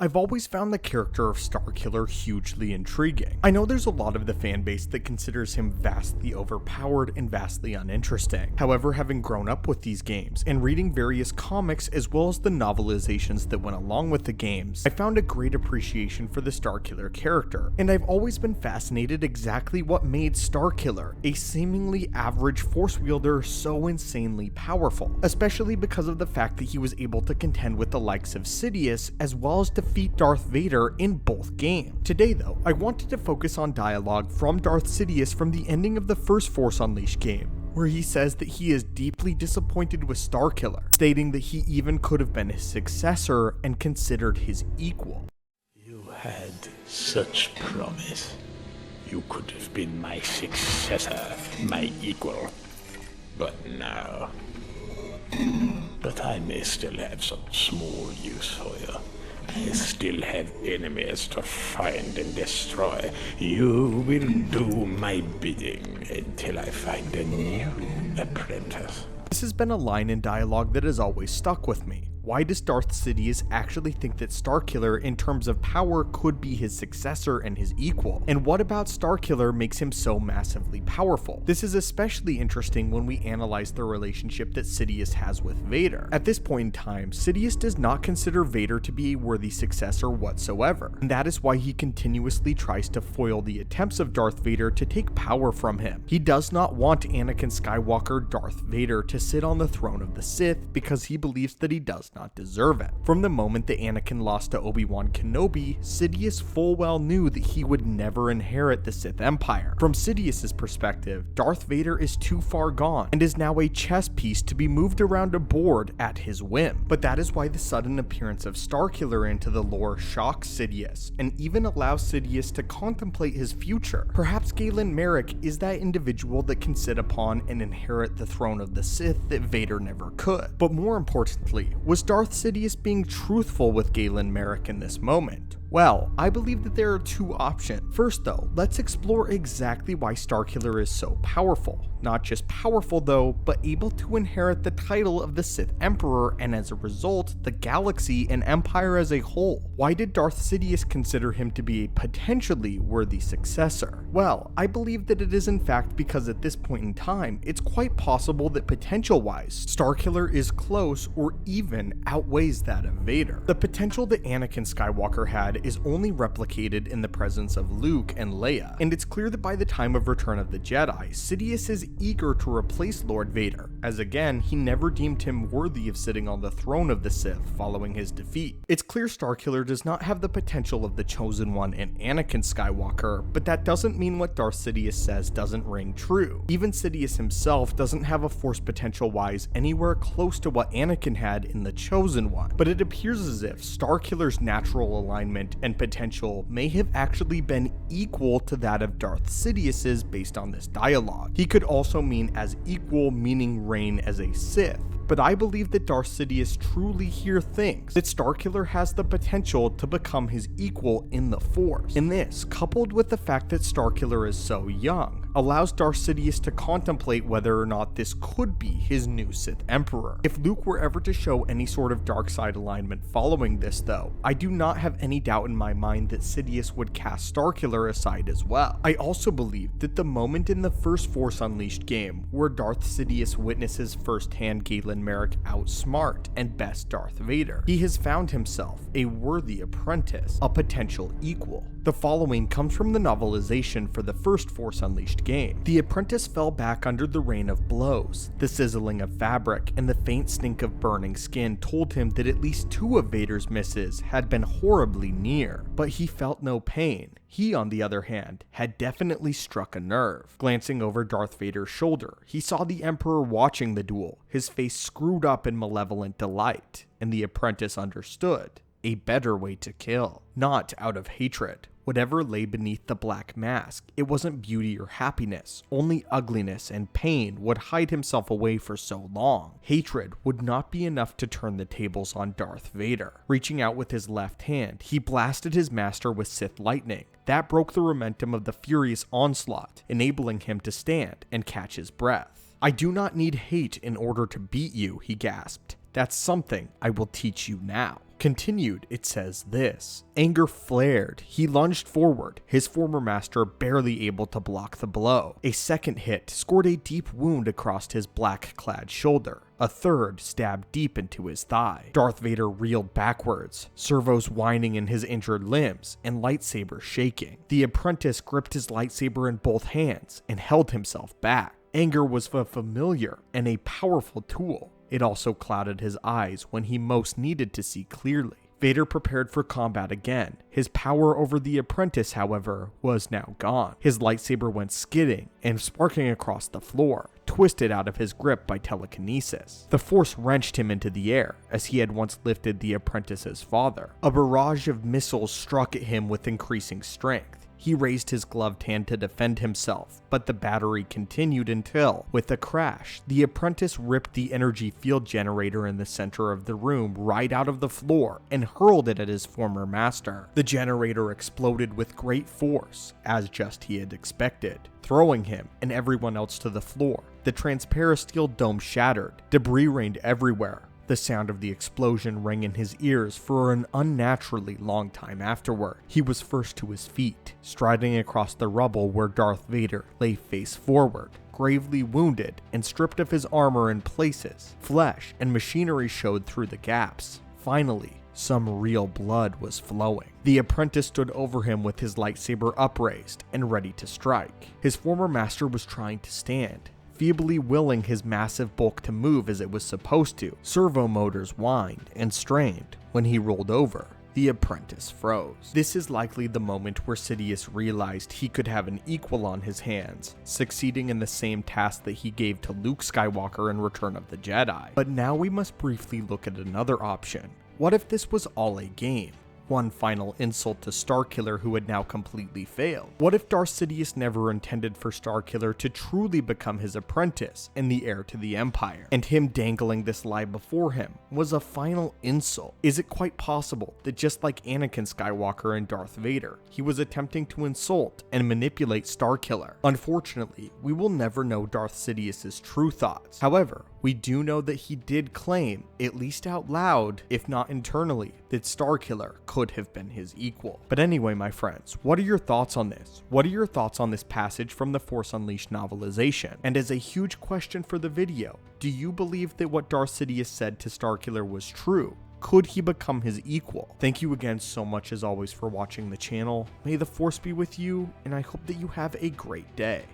I've always found the character of Starkiller hugely intriguing. I know there's a lot of the fanbase that considers him vastly overpowered and vastly uninteresting. However, having grown up with these games and reading various comics as well as the novelizations that went along with the games, I found a great appreciation for the Starkiller character, and I've always been fascinated exactly what made Starkiller, a seemingly average force wielder, so insanely powerful, especially because of the fact that he was able to contend with the likes of Sidious as well as defeat Darth Vader in both games. Today though, I wanted to focus on dialogue from Darth Sidious from the ending of the first Force Unleashed game, where he says that he is deeply disappointed with Starkiller, stating that he even could have been his successor and considered his equal. You had such promise. You could have been my successor, my equal. But now... But I may still have some small use for you. I still have enemies to find and destroy. You will do my bidding until I find a new apprentice. This has been a line in dialogue that has always stuck with me. Why does Darth Sidious actually think that Starkiller in terms of power could be his successor and his equal? And what about Starkiller makes him so massively powerful? This is especially interesting when we analyze the relationship that Sidious has with Vader. At this point in time, Sidious does not consider Vader to be a worthy successor whatsoever, and that is why he continuously tries to foil the attempts of Darth Vader to take power from him. He does not want Anakin Skywalker, Darth Vader, to sit on the throne of the Sith because he believes that he does not deserve it. From the moment that Anakin lost to Obi-Wan Kenobi, Sidious full well knew that he would never inherit the Sith Empire. From Sidious's perspective, Darth Vader is too far gone and is now a chess piece to be moved around a board at his whim. But that is why the sudden appearance of Starkiller into the lore shocks Sidious and even allows Sidious to contemplate his future. Perhaps Galen Marek is that individual that can sit upon and inherit the throne of the Sith that Vader never could. But more importantly, was Darth Sidious being truthful with Galen Marek in this moment? Well, I believe that there are two options. First though, let's explore exactly why Starkiller is so powerful. Not just powerful though, but able to inherit the title of the Sith Emperor and as a result, the galaxy and Empire as a whole. Why did Darth Sidious consider him to be a potentially worthy successor? Well, I believe that it is in fact because at this point in time, it's quite possible that potential-wise, Starkiller is close or even outweighs that of Vader. The potential that Anakin Skywalker had is only replicated in the presence of Luke and Leia, and it's clear that by the time of Return of the Jedi, Sidious is eager to replace Lord Vader, as again, he never deemed him worthy of sitting on the throne of the Sith following his defeat. It's clear Starkiller does not have the potential of the Chosen One and Anakin Skywalker, but that doesn't mean what Darth Sidious says doesn't ring true. Even Sidious himself doesn't have a force potential-wise anywhere close to what Anakin had in the Chosen One, but it appears as if Starkiller's natural alignment and potential may have actually been equal to that of Darth Sidious's based on this dialogue. He could also mean as equal, meaning reign as a Sith. But I believe that Darth Sidious truly here thinks that Starkiller has the potential to become his equal in the Force. And this, coupled with the fact that Starkiller is so young, allows Darth Sidious to contemplate whether or not this could be his new Sith Emperor. If Luke were ever to show any sort of dark side alignment following this though, I do not have any doubt in my mind that Sidious would cast Starkiller aside as well. I also believe that the moment in the first Force Unleashed game where Darth Sidious witnesses firsthand Galen Marek outsmart and best Darth Vader, he has found himself a worthy apprentice, a potential equal. The following comes from the novelization for the first Force Unleashed game. The apprentice fell back under the rain of blows. The sizzling of fabric and the faint stink of burning skin told him that at least two of Vader's misses had been horribly near, but he felt no pain. He, on the other hand, had definitely struck a nerve. Glancing over Darth Vader's shoulder, he saw the Emperor watching the duel, his face screwed up in malevolent delight, and the apprentice understood a better way to kill, not out of hatred. Whatever lay beneath the black mask, it wasn't beauty or happiness, only ugliness and pain would hide himself away for so long. Hatred would not be enough to turn the tables on Darth Vader. Reaching out with his left hand, he blasted his master with Sith lightning. That broke the momentum of the furious onslaught, enabling him to stand and catch his breath. "I do not need hate in order to beat you," he gasped. "That's something I will teach you now." Continued, it says this: anger flared. He lunged forward, his former master barely able to block the blow. A second hit scored a deep wound across his black-clad shoulder. A third stabbed deep into his thigh. Darth Vader reeled backwards, servos whining in his injured limbs, and lightsaber shaking. The apprentice gripped his lightsaber in both hands and held himself back. Anger was a familiar and a powerful tool. It also clouded his eyes when he most needed to see clearly. Vader prepared for combat again. His power over the apprentice, however, was now gone. His lightsaber went skidding and sparking across the floor, twisted out of his grip by telekinesis. The Force wrenched him into the air, as he had once lifted the apprentice's father. A barrage of missiles struck at him with increasing strength. He raised his gloved hand to defend himself, but the battery continued until, with a crash, the apprentice ripped the energy field generator in the center of the room right out of the floor and hurled it at his former master. The generator exploded with great force, as just he had expected, throwing him and everyone else to the floor. The transparasteel dome shattered. Debris rained everywhere. The sound of the explosion rang in his ears for an unnaturally long time afterward. He was first to his feet, striding across the rubble where Darth Vader lay face forward, gravely wounded and stripped of his armor in places. Flesh and machinery showed through the gaps. Finally, some real blood was flowing. The apprentice stood over him with his lightsaber upraised and ready to strike. His former master was trying to stand, feebly willing his massive bulk to move as it was supposed to. Servo motors whined and strained. When he rolled over, the apprentice froze. This is likely the moment where Sidious realized he could have an equal on his hands, succeeding in the same task that he gave to Luke Skywalker in Return of the Jedi. But now we must briefly look at another option. What if this was all a game? One final insult to Starkiller, who had now completely failed. What if Darth Sidious never intended for Starkiller to truly become his apprentice and the heir to the Empire, and him dangling this lie before him was a final insult? Is it quite possible that just like Anakin Skywalker and Darth Vader, he was attempting to insult and manipulate Starkiller? Unfortunately, we will never know Darth Sidious's true thoughts. However, we do know that he did claim, at least out loud, if not internally, that Starkiller could have been his equal. But anyway, my friends, what are your thoughts on this? What are your thoughts on this passage from the Force Unleashed novelization? And as a huge question for the video, do you believe that what Darth Sidious said to Starkiller was true? Could he become his equal? Thank you again so much as always for watching the channel. May the Force be with you, and I hope that you have a great day.